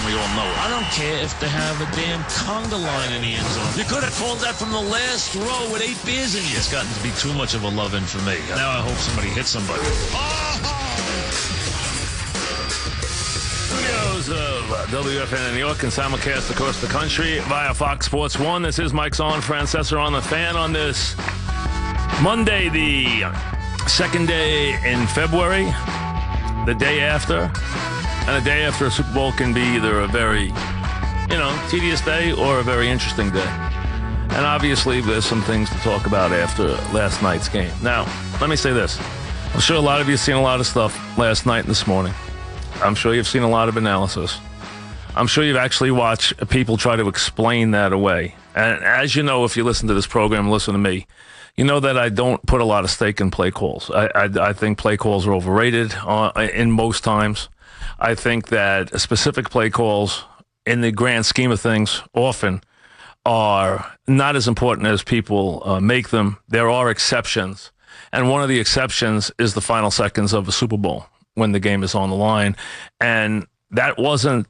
we all know it. I don't care if they have a damn conga line in the end zone. You could have called that from the last row with 8 beers in you. It's gotten to be too much of a love-in for me. Now I hope somebody hits somebody. Studios of WFN in New York and simulcast across the country via Fox Sports 1. This is Mike's on Francesa on the Fan on this Monday, the second day in February, the day after. And a day after a Super Bowl can be either a very, tedious day or a very interesting day. And obviously, there's some things to talk about after last night's game. Now, let me say this. I'm sure a lot of you have seen a lot of stuff last night and this morning. I'm sure you've seen a lot of analysis. I'm sure you've actually watched people try to explain that away. And as you know, if you listen to this program, listen to me, you know that I don't put a lot of stake in play calls. I think play calls are overrated in most times. I think that specific play calls, in the grand scheme of things, often are not as important as people make them. There are exceptions. And one of the exceptions is the final seconds of a Super Bowl when the game is on the line. And that wasn't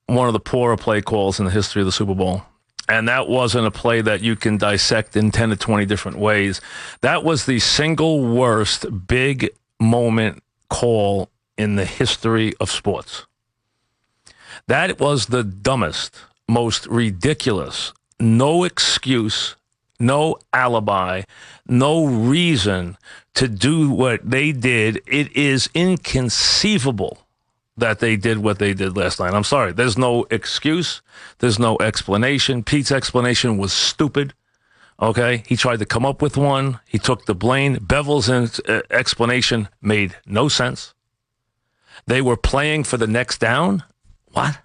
one of the poorer play calls in the history of the Super Bowl. And that wasn't a play that you can dissect in 10 to 20 different ways. That was the single worst big moment call in the history of sports. That was the dumbest, most ridiculous, no excuse, no alibi, no reason to do what they did. It is inconceivable that they did what they did last night. I'm sorry. There's no excuse. There's no explanation. Pete's explanation was stupid. Okay? He tried to come up with one. He took the blame. Bevel's explanation made no sense. They were playing for the next down? What?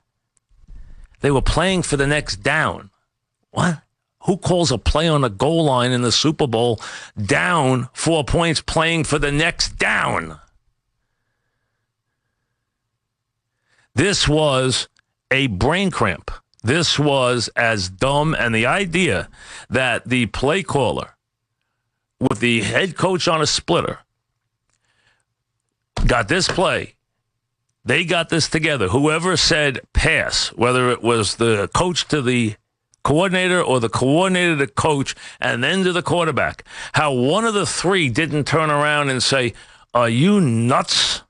They were playing for the next down. What? Who calls a play on a goal line in the Super Bowl down 4 points playing for the next down? This was a brain cramp. This was as dumb, and the idea that the play caller with the head coach on a splitter got this play. They got this together. Whoever said pass, whether it was the coach to the coordinator or the coordinator to coach and then to the quarterback, how one of the three didn't turn around and say, "Are you nuts?"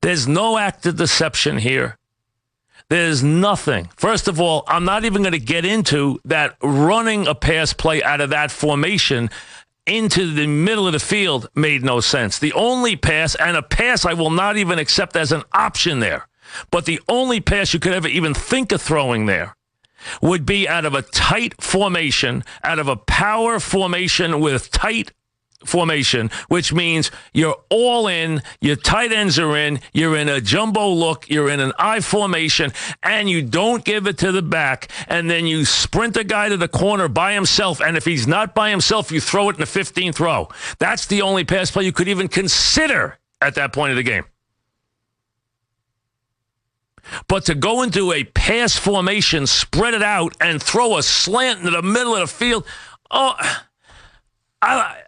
There's no act of deception here. There's nothing. First of all, I'm not even going to get into that running a pass play out of that formation into the middle of the field made no sense. The only pass, and a pass I will not even accept as an option there, but the only pass you could ever even think of throwing there would be out of a tight formation, out of a power formation with tight formation, which means you're all in, your tight ends are in, you're in a jumbo look, you're in an I formation, and you don't give it to the back, and then you sprint a guy to the corner by himself, and if he's not by himself, you throw it in the 15th row. That's the only pass play you could even consider at that point of the game. But to go into a pass formation, spread it out, and throw a slant into the middle of the field,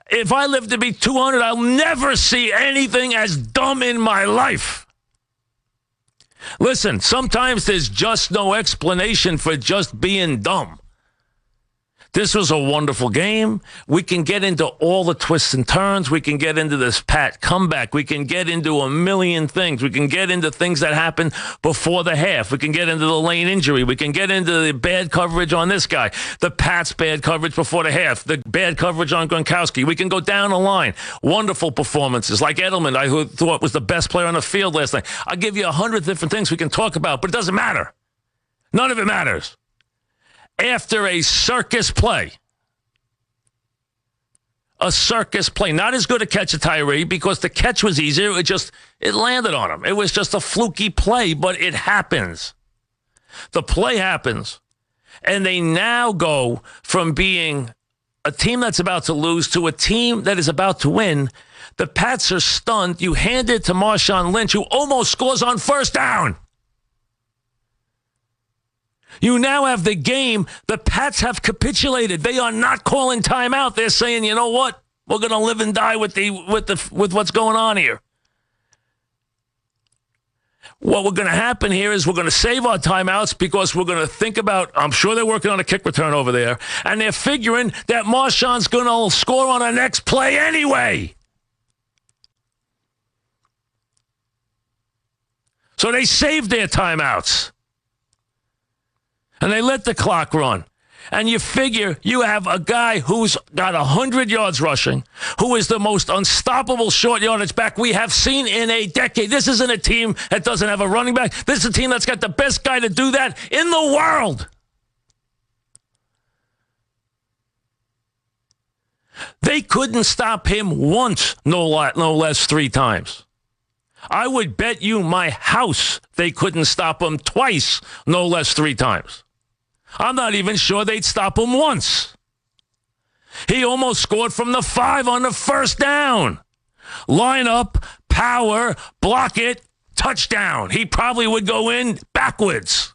if I live to be 200, I'll never see anything as dumb in my life. Listen, sometimes there's just no explanation for just being dumb. This was a wonderful game. We can get into all the twists and turns. We can get into this Pat comeback. We can get into a million things. We can get into things that happened before the half. We can get into the Lane injury. We can get into the bad coverage on this guy, the Pat's bad coverage before the half, the bad coverage on Gronkowski. We can go down the line. Wonderful performances like Edelman, I thought was the best player on the field last night. I'll give you 100 different things we can talk about, but it doesn't matter. None of it matters. After a circus play, not as good a catch as Tyree because the catch was easier. It landed on him. It was just a fluky play, but it happens. The play happens. And they now go from being a team that's about to lose to a team that is about to win. The Pats are stunned. You hand it to Marshawn Lynch, who almost scores on first down. You now have the game. The Pats have capitulated. They are not calling timeout. They're saying, you know what? We're going to live and die with what's going on here. what we're going to happen here is we're going to save our timeouts because we're going to think about, I'm sure they're working on a kick return over there, and they're figuring that Marshawn's going to score on the next play anyway. So they saved their timeouts. And they let the clock run. And you figure you have a guy who's got 100 yards rushing, who is the most unstoppable short yardage back we have seen in a decade. This isn't a team that doesn't have a running back. This is a team that's got the best guy to do that in the world. They couldn't stop him once, no less 3 times. I would bet you my house they couldn't stop him twice, no less 3 times. I'm not even sure they'd stop him once. He almost scored from the 5 on the first down. Line up, power, block it, touchdown. He probably would go in backwards.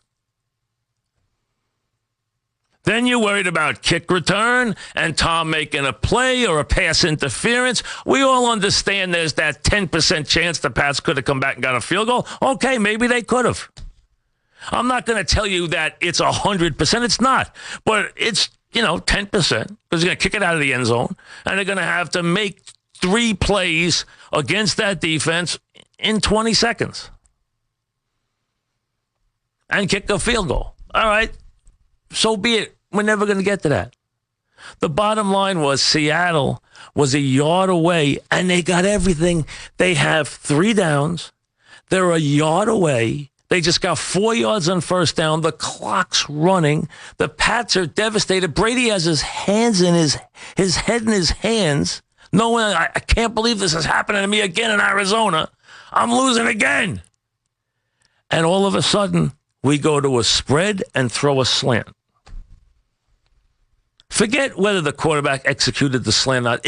Then you're worried about kick return and Tom making a play or a pass interference. We all understand there's that 10% chance the Pats could have come back and got a field goal. Okay, maybe they could have. I'm not going to tell you that it's 100%. It's not. But it's, 10% because they're going to kick it out of the end zone and they're going to have to make 3 plays against that defense in 20 seconds and kick a field goal. All right. So be it. We're never going to get to that. The bottom line was Seattle was a yard away, and they got everything. They have 3 downs. They're a yard away. They just got 4 yards on first down. The clock's running. The Pats are devastated. Brady has his hands in his head in his hands. Knowing I can't believe this is happening to me again in Arizona. I'm losing again. And all of a sudden, we go to a spread and throw a slant. Forget whether the quarterback executed the slant or not.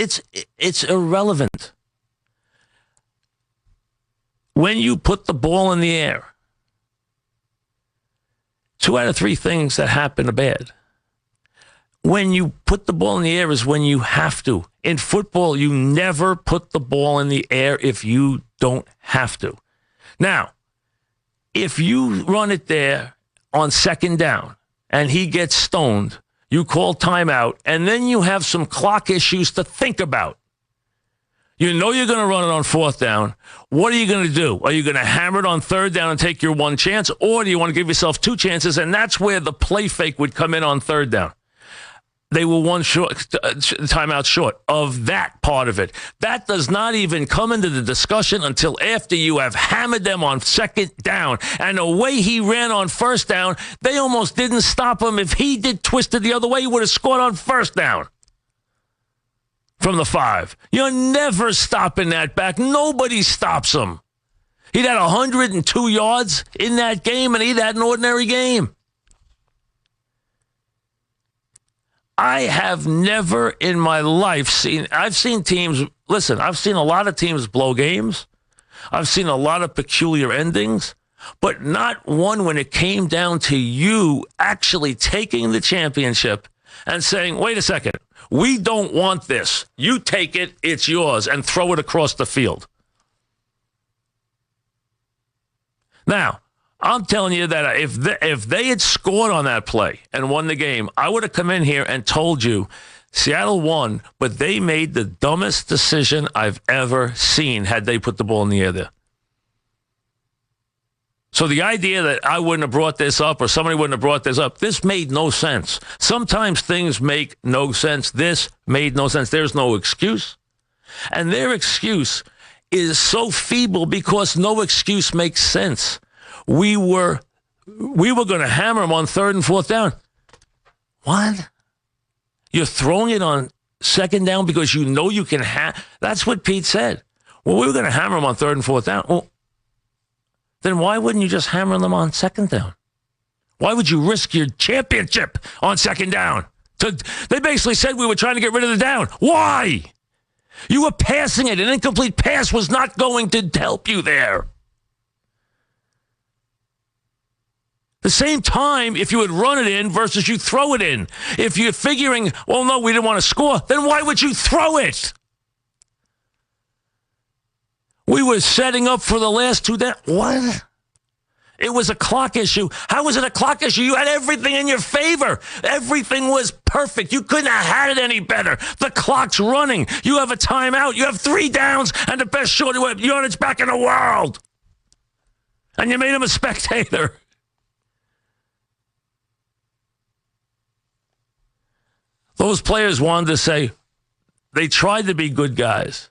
It's irrelevant. When you put the ball in the air, 2 out of 3 things that happen are bad. When you put the ball in the air is when you have to. In football, you never put the ball in the air if you don't have to. Now, if you run it there on second down and he gets stoned, you call timeout, and then you have some clock issues to think about. You know you're going to run it on 4th down. What are you going to do? Are you going to hammer it on 3rd down and take your 1 chance, or do you want to give yourself 2 chances? And that's where the play fake would come in on 3rd down. They were 1 timeout short of that part of it. That does not even come into the discussion until after you have hammered them on 2nd down. And the way he ran on 1st down, they almost didn't stop him. If he did twist it the other way, he would have scored on 1st down from the 5. You're never stopping that back. Nobody stops him. He'd had 102 yards in that game, and he'd had an ordinary game. I have never in my life I've seen teams, listen, I've seen a lot of teams blow games. I've seen a lot of peculiar endings, but not one when it came down to you actually taking the championship and saying, wait a second, we don't want this. You take it, it's yours, and throw it across the field. Now, I'm telling you that if they had scored on that play and won the game, I would have come in here and told you Seattle won, but they made the dumbest decision I've ever seen had they put the ball in the air there. So the idea that I wouldn't have brought this up or somebody wouldn't have brought this up, this made no sense. Sometimes things make no sense. This made no sense. There's no excuse. And their excuse is so feeble because no excuse makes sense. We were going to hammer him on 3rd and 4th down. What? You're throwing it on 2nd down because you know you can That's what Pete said. Well, we were going to hammer him on 3rd and 4th down. Well, then why wouldn't you just hammer them on 2nd down? Why would you risk your championship on 2nd down? They basically said we were trying to get rid of the down. Why? You were passing it. An incomplete pass was not going to help you there. The same time, if you would run it in versus you throw it in. If you're figuring, well, no, we didn't want to score, then why would you throw it? We were setting up for the last 2 downs. What? It was a clock issue. How was it a clock issue? You had everything in your favor. Everything was perfect. You couldn't have had it any better. The clock's running. You have a timeout. You have 3 downs and the best short yardage back in the world. And you made him a spectator. Those players wanted to say they tried to be good guys.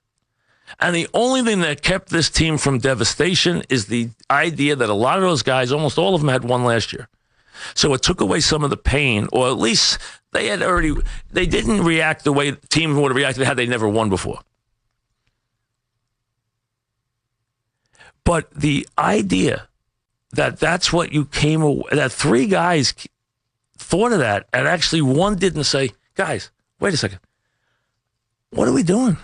And the only thing that kept this team from devastation is the idea that a lot of those guys, almost all of them, had won last year. So it took away some of the pain, or at least they didn't react the way the team would have reacted had they never won before. But the idea that that's what you came away, that 3 guys thought of that, and actually one didn't say, guys, wait a second. What are we doing?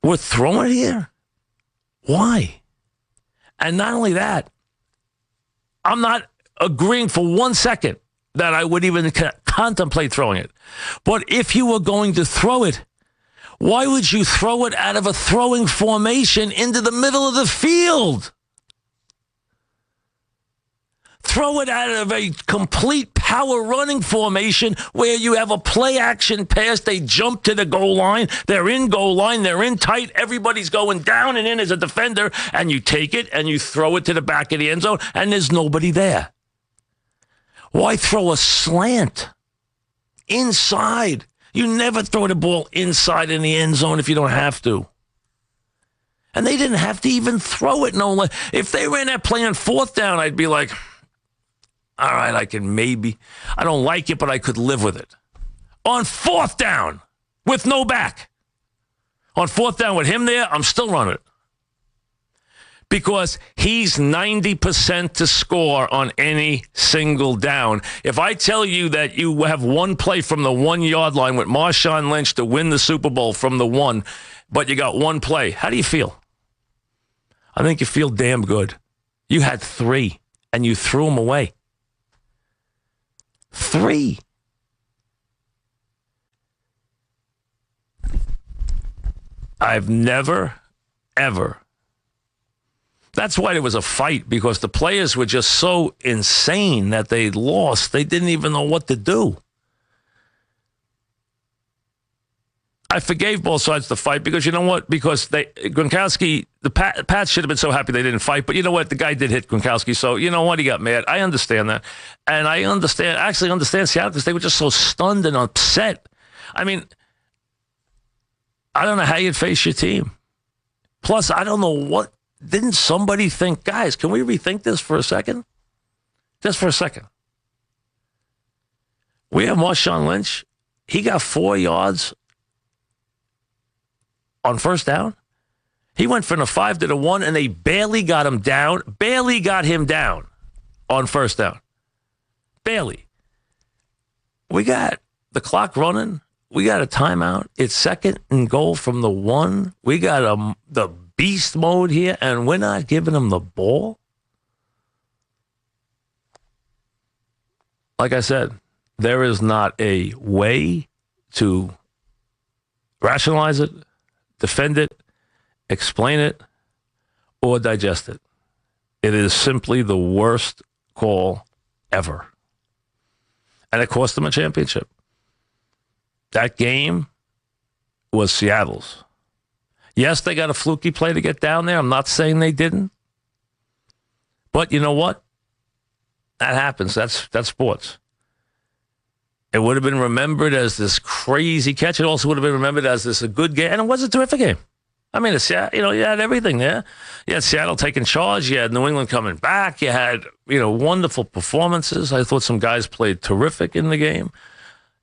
We're throwing it here? Why? And not only that, I'm not agreeing for 1 second that I would even contemplate throwing it. But if you were going to throw it, why would you throw it out of a throwing formation into the middle of the field? Throw it out of a complete power running formation where you have a play action pass. They jump to the goal line. They're in goal line. They're in tight. Everybody's going down and in as a defender. And you take it and you throw it to the back of the end zone and there's nobody there. Why throw a slant inside? You never throw the ball inside in the end zone if you don't have to. And they didn't have to even throw it. No, if they ran that play on 4th down, I'd be like, all right, I don't like it, but I could live with it. On 4th down, with no back. On 4th down with him there, I'm still running it. Because he's 90% to score on any single down. If I tell you that you have one play from the 1-yard line with Marshawn Lynch to win the Super Bowl from the 1, but you got one play, how do you feel? I think you feel damn good. You had 3, and you threw them away. 3. I've never, ever. That's why there was a fight, because the players were just so insane that they lost. They didn't even know what to do. I forgave both sides the fight because you know what? Because Gronkowski, the Pats should have been so happy they didn't fight. But you know what? The guy did hit Gronkowski. So you know what? He got mad. I understand that. And I actually understand Seattle because they were just so stunned and upset. I mean, I don't know how you'd face your team. Plus, I don't know what. Didn't somebody think, guys, can we rethink this for a second? Just for a second. We have Marshawn Lynch. He got 4 yards on 1st down. He went from the 5 to the 1, and they barely got him down. Barely got him down on 1st down. Barely. We got the clock running. We got a timeout. It's 2nd and goal from the 1. We got the beast mode here, and we're not giving them the ball. Like I said, there is not a way to rationalize it, defend it, explain it, or digest it. It is simply the worst call ever. And it cost them a championship. That game was Seattle's. Yes, they got a fluky play to get down there. I'm not saying they didn't. But you know what? That happens. That's sports. It would have been remembered as this crazy catch. It also would have been remembered as a good game. And it was a terrific game. I mean, you had everything there. You had Seattle taking charge. You had New England coming back. You had, wonderful performances. I thought some guys played terrific in the game.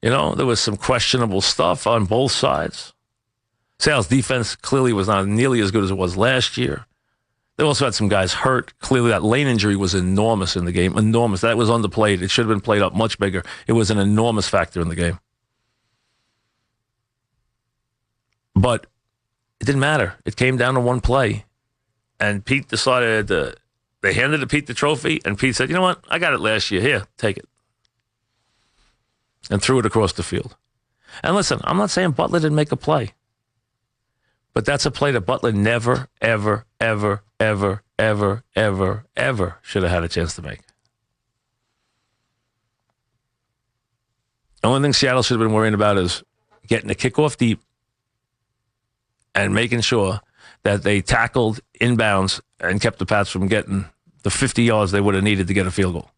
There was some questionable stuff on both sides. Seattle's defense clearly was not nearly as good as it was last year. They also had some guys hurt. Clearly, that Lane injury was enormous in the game. Enormous. That was underplayed. It should have been played up much bigger. It was an enormous factor in the game. But it didn't matter. It came down to one play. And Pete decided they handed to Pete the trophy, and Pete said, you know what? I got it last year. Here, take it. And threw it across the field. And listen, I'm not saying Butler didn't make a play. But that's a play that Butler never, ever, ever, ever, ever, ever, ever should have had a chance to make. The only thing Seattle should have been worrying about is getting the kickoff deep and making sure that they tackled inbounds and kept the Pats from getting the 50 yards they would have needed to get a field goal.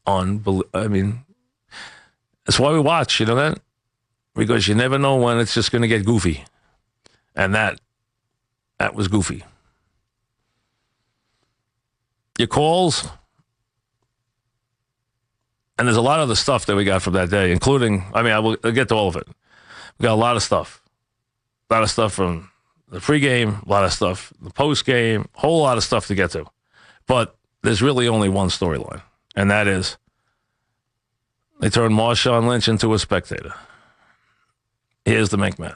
I mean, that's why we watch, you know that? Because you never know when it's just going to get goofy. And that was goofy. Your calls, and there's a lot of the stuff that we got from that day, including, I'll get to all of it. We got a lot of stuff. A lot of stuff from the pregame, a lot of stuff the postgame, a whole lot of stuff to get to. But there's really only one storyline, and that is they turned Marshawn Lynch into a spectator. Here's the Mink Man.